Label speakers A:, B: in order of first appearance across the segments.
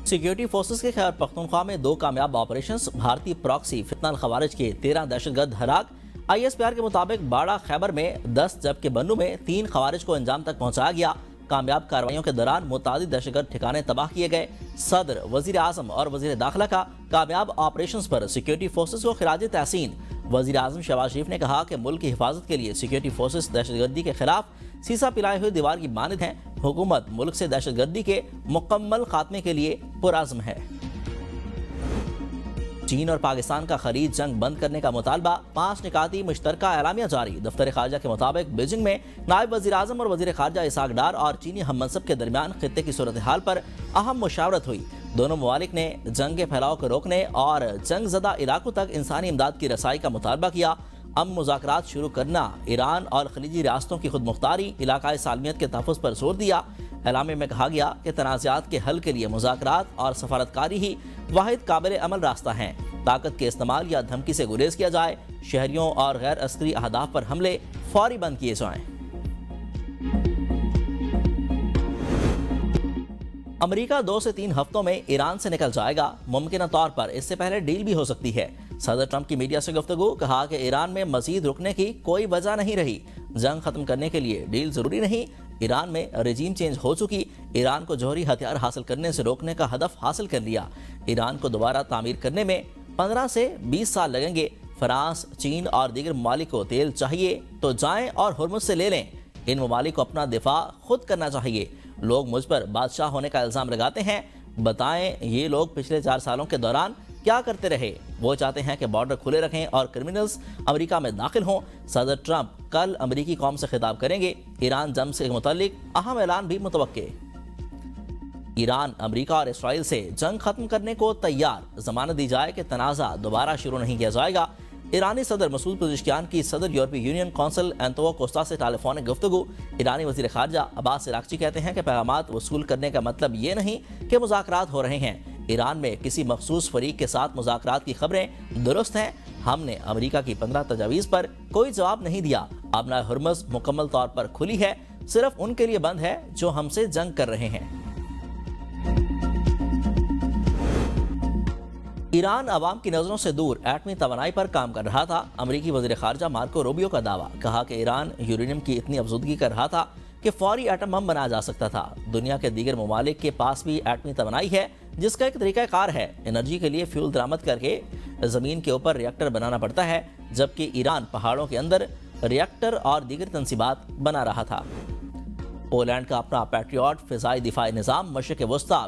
A: Security forces के खैबर पख्तूनख्वा में 2 कामयाब ऑपरेशंस, भारतीय प्रॉक्सी फितना खवारिज के 13 दहशतगर्द हलाक। ISPR के मुताबिक बाड़ा खैबर में 10 जबकि बन्नू में 3 खवारिज को अंजाम तक पहुंचाया गया। कामयाब कार्रवाइयों के दौरान मुतादिद दहशतगर्द ठिकाने तबाह किए गए। सदर, वजीर आजम और वजीर दाखिला का कामयाब ऑपरेशंस पर सिक्योरिटी फोर्सेस को खिराज तहसीन। वजीर आजम शहबाज शरीफ ने कहा कि मुल्क की हिफाजत के लिए सिक्योरिटी फोर्सेस दहशतगर्दी के खिलाफ सीसा पिलाए हुए दीवार की मानद हैं। हुकूमत मुल्क से दहशतगर्दी के मुकम्मल खात्मे के लिए पुरअज़्म है। चीन और पाकिस्तान का खरीद जंग बंद करने का मुतालबा, 5 निकाती मुश्तरका एलामिया जारी। दफ्तर खारजा के मुताबिक बीजिंग में नायब वजीर आजम और वजीर खारजा इसाक डार और चीनी हम मनसब के दरमियान खित्ते की सूरत हाल पर अहम मुशावरत हुई। दोनों ममालिक ने जंग के फैलाव को रोकने और जंग ज़दा इलाकों तक इंसानी इमदाद की रसाई का मुतालबा किया। मुज़ाकरात शुरू करना, ईरान और खलीजी रियासतों की खुद मुख्तारी, इलाकाई सालमियत के तहफ़्फ़ुज़ पर जोर दिया। एलामे में कहा गया कि तनाज़ात के हल के लिए मुज़ाकरात और सफारतकारी ही वाहिद काबिल अमल रास्ता हैं। ताकत के इस्तेमाल या धमकी से गुरेज किया जाए। शहरियों और गैर अस्करी अहदाफ पर हमले फौरी बंद किए जाएं। अमेरिका 2 से 3 हफ्तों में ईरान से निकल जाएगा। मुमकिन तौर पर इससे पहले डील भी हो सकती है। सदर ट्रंप की मीडिया से गुफ्तगू, कहा कि ईरान में मजीद रुकने की कोई वजह नहीं रही। जंग खत्म करने के लिए डील जरूरी नहीं। ईरान में रजीम चेंज हो चुकी। ईरान को जौहरी हथियार हासिल करने से रोकने का हदफ हासिल कर लिया। ईरान को दोबारा तामीर करने में 15 से 20 साल लगेंगे। फ्रांस, चीन और दीगर ममालिक को तेल चाहिए तो जाएं और हुर्मुज़ से ले लें। इन ममालिक को अपना दिफा खुद करना चाहिए। लोग मुझ पर बादशाह होने का इल्ज़ाम लगाते हैं। बताएं ये लोग पिछले 4 सालों के दौरान क्या करते रहे। वो चाहते हैं कि बॉर्डर खुले रखें और क्रिमिनल्स अमेरिका में दाखिल हों। सदर ट्रंप कल अमेरिकी कौम से खिताब करेंगे। ईरान जंग से मुतालिक अहम ऐलान भी मुतवक्के। ईरान, अमेरिका और इसराइल से जंग खत्म करने को तैयार। जमानत दी जाए कि तनाज़ा दोबारा शुरू नहीं किया जाएगा। ईरानी सदर मसूद पेज़ेश्कियान की सदर यूरोपीय यूनियन कौंसिल एंतोनियो कोस्टा से टेलीफोनिक गुफ्तगू। ईरानी वज़ीर खारजा अब्बास इराक़ची कहते हैं कि पैगामात वसूल करने का मतलब ये नहीं कि मुज़ाकरात हो रहे हैं। ईरान में किसी मखसूस फरीक के साथ मुज़ाकरात की खबरें दुरुस्त हैं। हमने अमेरिका की 15 तजावीज़ पर कोई जवाब नहीं दिया। अपना हुर्मुज़ मुकम्मल तौर पर खुली है, सिर्फ उनके लिए बंद है जो हमसे जंग कर रहे हैं। ईरान अवाम की नज़रों से दूर एटमी तवानाई पर काम कर रहा था। अमरीकी वज़ीर खारजा मार्को रूबियो का दावा, कहा कि ईरान यूरेनियम की इतनी अफजूदगी कर रहा था कि फौरी एटम बम बनाया जा सकता था। दुनिया के दीगर ममालिक के पास भी एटमी तवानाई है जिसका एक तरीक़ाकार है। एनर्जी के लिए फ्यूल दरामद करके ज़मीन के ऊपर रिएक्टर बनाना पड़ता है, जबकि ईरान पहाड़ों के अंदर रिएक्टर और दीगर तंसीबात बना रहा था। पोलैंड का अपना पैट्रियट फ़िज़ाई दिफाई निज़ाम मशरिक़ वस्ता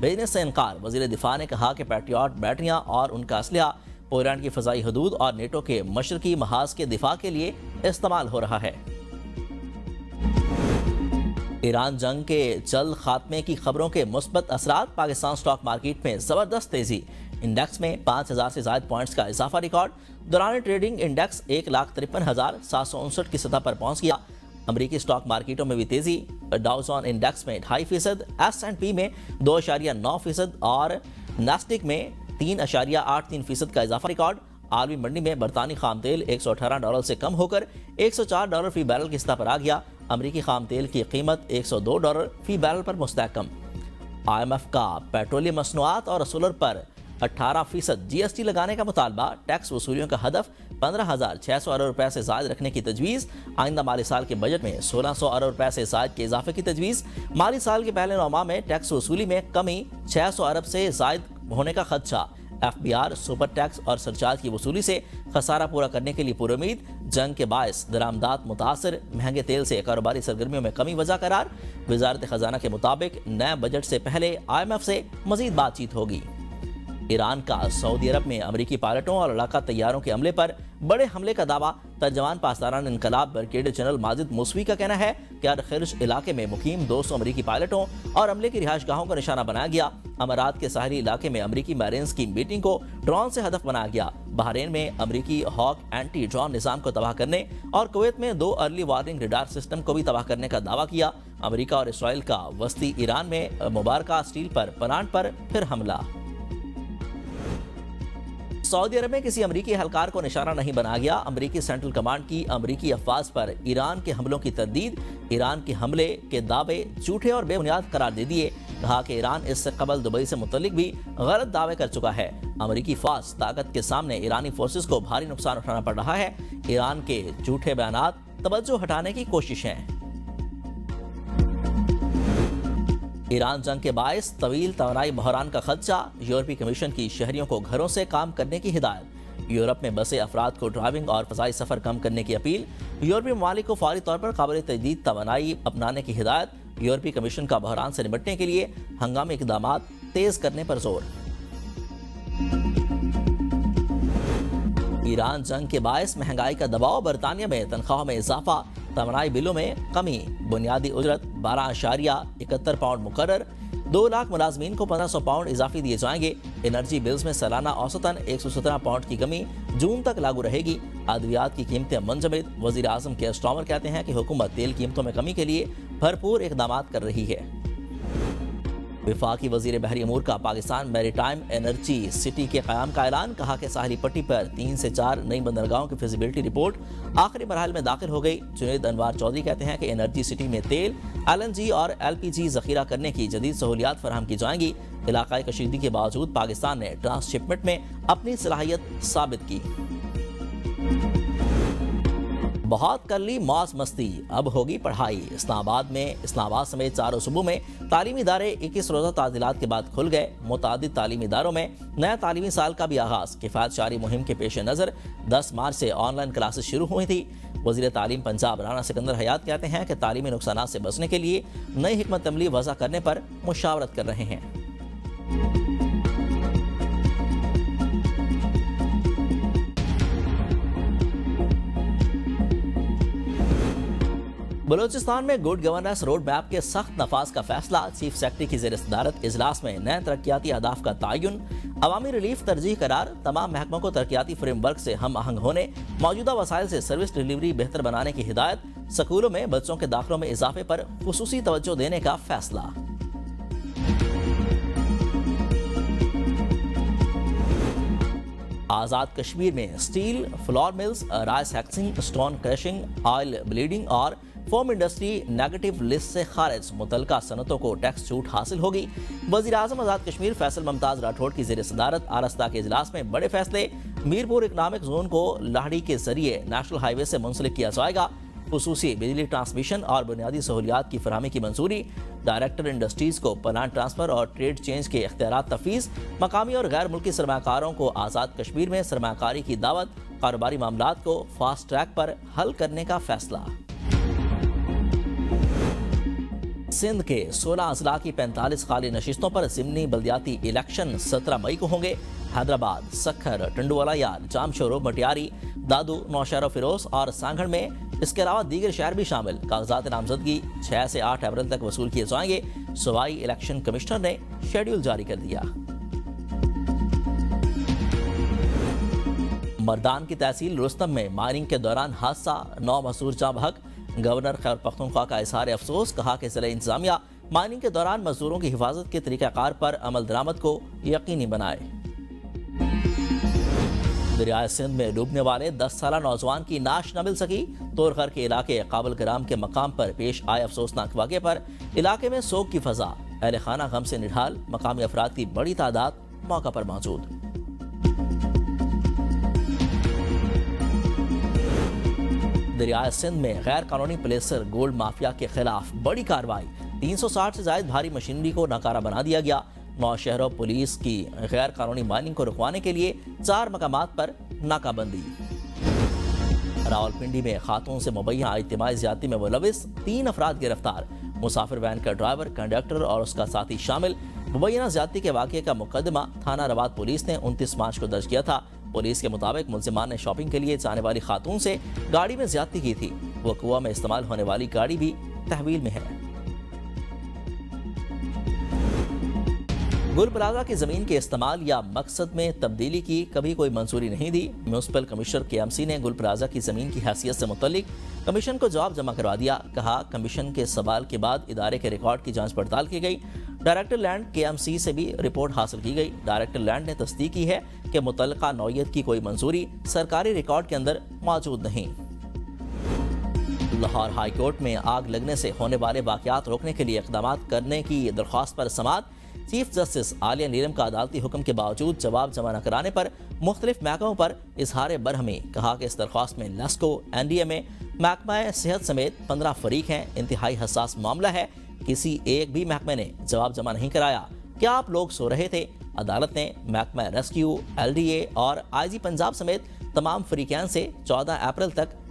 A: भेजने से इनकार। वज़ीर दिफा ने कहा कि पैट्रियट बैटरियाँ और उनका असलहा पोलैंड की फ़िज़ाई हदूद और नेटो के मशरकी महाज के दिफा के लिए इस्तेमाल हो रहा है। ईरान जंग के जल्द खात्मे की खबरों के मुस्बत असरात। पाकिस्तान स्टॉक मार्केट में ज़बरदस्त तेज़ी। इंडेक्स में 5000 से ज़ायद पॉइंट्स का इजाफा रिकॉर्ड। दौरान ट्रेडिंग इंडेक्स 1,53,759 की सतह पर पहुंच गया। अमरीकी स्टॉक मार्केटों में भी तेजी। डाउ जोन्स इंडेक्स में 2.5%, S&P में 2.9% और नास्डेक में 3.83% का इजाफा रिकॉर्ड। आलमी मंडी में बरतानी खाम तेल $118 से कम होकर $104 फी बैरल की सतह पर आ गया। अमरीकी खाम तेल की कीमत $102 फी बैरल पर मुस्तहकम। IMF का पेट्रोलियम मसनूआत और रसूलर पर 18% GST लगाने का मुतालबा। टैक्स वसूलियों का हदफ 15,600 अरब रुपए से ज़ायद रखने की तजवीज़। आइंदा माली साल के बजट में 1,600 अरब रुपए से ज़ायद के इजाफे की तजवीज़। माली साल के पहले 9 माह में टैक्स वसूली में कमी, 600 अरब से ज़ायद होने का खदशा। FBR, सुपर टैक्स और सरचार्ज की वसूली से खसारा पूरा करने के लिए पुरुमीद। जंग के बायस दरामदात मुतासर। महंगे तेल से कारोबारी सरगर्मियों में कमी वजह करार। वजारत खजाना के मुताबिक नए बजट से पहले IMF से मजीद बातचीत होगी। ईरान का सऊदी अरब में अमरीकी पायलटों और लड़ाका तैयारों के हमले पर बड़े हमले का दावा। तर्जमान पासदारान इनकलाब ब्रिगेडियर जनरल माजिद मूसवी का कहना है कि अल-खिर्ज इलाके में मुकीम 200 अमरीकी पायलटों और अमले की रिहाइशगाहों को निशाना बनाया गया। अमारात के साहली इलाके में अमरीकी मैरीन्स की मीटिंग को ड्रोन से हदफ बनाया गया। बहरीन में अमरीकी हॉक एंटी ड्रोन निज़ाम को तबाह करने और कुवैत में 2 अर्ली वार्निंग रडार सिस्टम को भी तबाह करने का दावा किया। अमरीका और इसराइल का वस्ती ईरान में मुबारका स्टील पर प्लांट पर फिर हमला। सऊदी अरब में किसी अमरीकी एहलकार को निशाना नहीं बनाया गया। अमरीकी सेंट्रल कमांड की अमरीकी अफवाज पर ईरान के हमलों की तरदीद। ईरान के हमले के दावे झूठे और बेबुनियाद करार दे दिए। کہا کہ ایران اس سے قبل دبئی سے متعلق بھی غلط دعوے کر چکا ہے۔ امریکی فوج طاقت کے سامنے ایرانی فورسز کو بھاری نقصان اٹھانا پڑ رہا ہے۔ ایران کے جھوٹے بیانات توجہ ہٹانے کی کوشش ہیں۔ ایران جنگ کے باعث طویل توانائی بحران کا خدشہ، یورپی کمیشن کی شہریوں کو گھروں سے کام کرنے کی ہدایت۔ یورپ میں بسے افراد کو ڈرائیونگ اور فضائی سفر کم کرنے کی اپیل۔ یورپی ممالک کو فوری طور پر قابل تجدید توانائی اپنانے کی ہدایت۔ یورپی کمیشن کا بحران سے نمٹنے کے لیے ہنگامی اقدامات تیز کرنے پر زور۔ ایران جنگ کے باعث مہنگائی کا دباؤ، برطانیہ میں تنخواہوں میں اضافہ، توانائی بلوں میں کمی، بنیادی اجرت 12.71 پاؤنڈ مقرر، 2 لاکھ ملازمین کو 1500 پاؤنڈ اضافی دیے جائیں گے۔ انرجی بلز میں سالانہ اوسطاً 117 پاؤنڈ کی کمی جون تک لاگو رہے گی۔ ادویات کی قیمتیں منجمد۔ وزیر اعظم کیئر سٹارمر کہتے ہیں کہ حکومت تیل قیمتوں میں کمی کے لیے بھرپور اقدامات کر رہی ہے۔ وفاقی وزیر بحری امور کا پاکستان میری ٹائم انرجی سٹی کے قیام کا اعلان۔ کہا کہ ساحلی پٹی پر 3 سے 4 نئی بندرگاہوں کی فیزیبلٹی رپورٹ آخری مراحل میں داخل ہو گئی۔ جنید انوار چودھری کہتے ہیں کہ انرجی سٹی میں تیل، LNG اور LPG ذخیرہ کرنے کی جدید سہولیات فراہم کی جائیں گی۔ علاقائی کشیدگی کے باوجود پاکستان نے ٹرانس شپمنٹ میں اپنی صلاحیت ثابت کی۔ بہت کر لی موج مستی، اب ہوگی پڑھائی۔ اسلام آباد سمیت 4 صوبوں میں تعلیمی ادارے 21 روزہ تعطیلات کے بعد کھل گئے۔ متعدد تعلیمی اداروں میں نیا تعلیمی سال کا بھی آغاز۔ کفایت جاری مہم کے پیش نظر 10 مارچ سے آن لائن کلاسز شروع ہوئی تھی۔ وزیر تعلیم پنجاب رانا سکندر حیات کہتے ہیں کہ تعلیمی نقصانات سے بچنے کے لیے نئی حکمت عملی وضع کرنے پر مشاورت کر رہے ہیں۔ بلوچستان میں گڈ گورننس روڈ میپ کے سخت نفاذ کا فیصلہ۔ چیف سیکرٹری کی زیر صدارت اجلاس میں نئے ترقیاتی اہداف کا تعین۔ عوامی ریلیف ترجیح قرار۔ تمام محکموں کو ترقیاتی فریم ورک سے ہم آہنگ ہونے، موجودہ وسائل سے سروس ڈیلیوری بہتر بنانے کی ہدایت۔ سکولوں میں بچوں کے داخلوں میں اضافے پر خصوصی توجہ دینے کا فیصلہ۔ آزاد کشمیر میں steel, flour mills, rice husking, stone crushing, oil blending اور فوم انڈسٹری نیگیٹو لسٹ سے خارج۔ متعلقہ صنعتوں کو ٹیکس چھوٹ حاصل ہوگی۔ وزیر اعظم آزاد کشمیر فیصل ممتاز راٹھوڑ کی زیر صدارت آرستہ کے اجلاس میں بڑے فیصلے۔ میرپور اکنامک زون کو لاہڑی کے ذریعے نیشنل ہائی وے سے منسلک کیا جائے گا۔ خصوصی بجلی ٹرانسمیشن اور بنیادی سہولیات کی فراہمی کی منظوری۔ ڈائریکٹر انڈسٹریز کو پلانٹ ٹرانسفر اور ٹریڈ چینج کے اختیارات تفویض۔ مقامی اور غیر ملکی سرمایہ کاروں کو آزاد کشمیر میں سرمایہ کاری کی دعوت۔ کاروباری معاملات کو فاسٹ ٹریک پر حل کرنے کا فیصلہ۔ سندھ کے 16 اضلاع کی 45 خالی نشستوں پر ضمنی بلدیاتی الیکشن 17 مئی کو ہوں گے۔ حیدرآباد، سکھر، ٹنڈوالا یار، جام شورو، مٹیاری، دادو، نوشہرہ فیروز اور سانگھڑ میں اس کے علاوہ دیگر شہر بھی شامل۔ کاغذات نامزدگی 6 سے 8 اپریل تک وصول کیے جائیں گے۔ صوبائی الیکشن کمشنر نے شیڈول جاری کر دیا۔ مردان کی تحصیل رستم میں مائننگ کے دوران حادثہ، 9 مزدور جاں بحق۔ گورنر خیبر پختونخوا کا اظہار افسوس۔ کہا کہ ضلع انتظامیہ مائننگ کے دوران مزدوروں کی حفاظت کے طریقہ کار پر عمل درآمد کو یقینی بنائے۔ دریائے سندھ میں ڈوبنے والے 10 سالہ نوجوان کی نعش نہ مل سکی۔ تورخر کے علاقے قابل گرام کے مقام پر پیش آئے افسوسناک واقعے پر علاقے میں سوگ کی فضا۔ اہل خانہ غم سے نڈھال۔ مقامی افراد کی بڑی تعداد موقع پر موجود۔ دریائے سندھ میں غیر قانونی پلیسر گولڈ مافیا کے خلاف بڑی کارروائی۔ 360 سے زائد بھاری مشینری کو ناکارہ بنا دیا گیا۔ نوشہرہ پولیس کی غیر قانونی مائننگ کو رکوانے کے لیے 4 مقامات پر ناکہ بندی۔ راولپنڈی میں خاتون سے مبینہ اجتماعی زیادتی میں ملوث 3 افراد گرفتار۔ مسافر وین کا ڈرائیور، کنڈکٹر اور اس کا ساتھی شامل۔ مبینہ زیادتی کے واقعے کا مقدمہ تھانہ رواد پولیس نے 29 مارچ کو درج کیا تھا۔ پولیس کے مطابق ملزمان نے شاپنگ کے لیے جانے والی خاتون سے گاڑی میں زیادتی کی تھی۔ وہ کنواں میں استعمال ہونے والی گاڑی بھی تحویل میں ہے۔ گل پلازہ کی زمین کے استعمال یا مقصد میں تبدیلی کی کبھی کوئی منظوری نہیں دی۔ میونسپل کمشنر KMC نے گل پلازہ کی زمین کی حیثیت سے متعلق کمیشن کو جواب جمع کروا دیا۔ کہا کمیشن کے سوال کے بعد ادارے کے ریکارڈ کی جانچ پڑتال کی گئی۔ ڈائریکٹر لینڈ KMC سے بھی رپورٹ حاصل کی گئی۔ ڈائریکٹر لینڈ نے تصدیق کی ہے کہ متعلقہ نوعیت کی کوئی منظوری سرکاری ریکارڈ کے اندر موجود نہیں۔ لاہور ہائی کورٹ میں آگ لگنے سے ہونے والے واقعات روکنے کے لیے اقدامات کرنے کی درخواست پر سماعت۔ چیف جسٹس عالیہ نیلم کا عدالتی حکم کے باوجود جواب جمع نہ کرانے پر مختلف محکموں پر اظہار برہمی۔ کہا کہ اس درخواست میں نیسکو، NDMA، محکمہ صحت سمیت 15 فریق ہیں۔ انتہائی حساس معاملہ ہے، کسی ایک بھی محکمے نے جواب جمع نہیں کرایا۔ کیا آپ لوگ سو رہے تھے؟ عدالت نے محکمہ ریسکیو، LDA اور IG پنجاب سمیت تمام فریقین سے 14 اپریل تک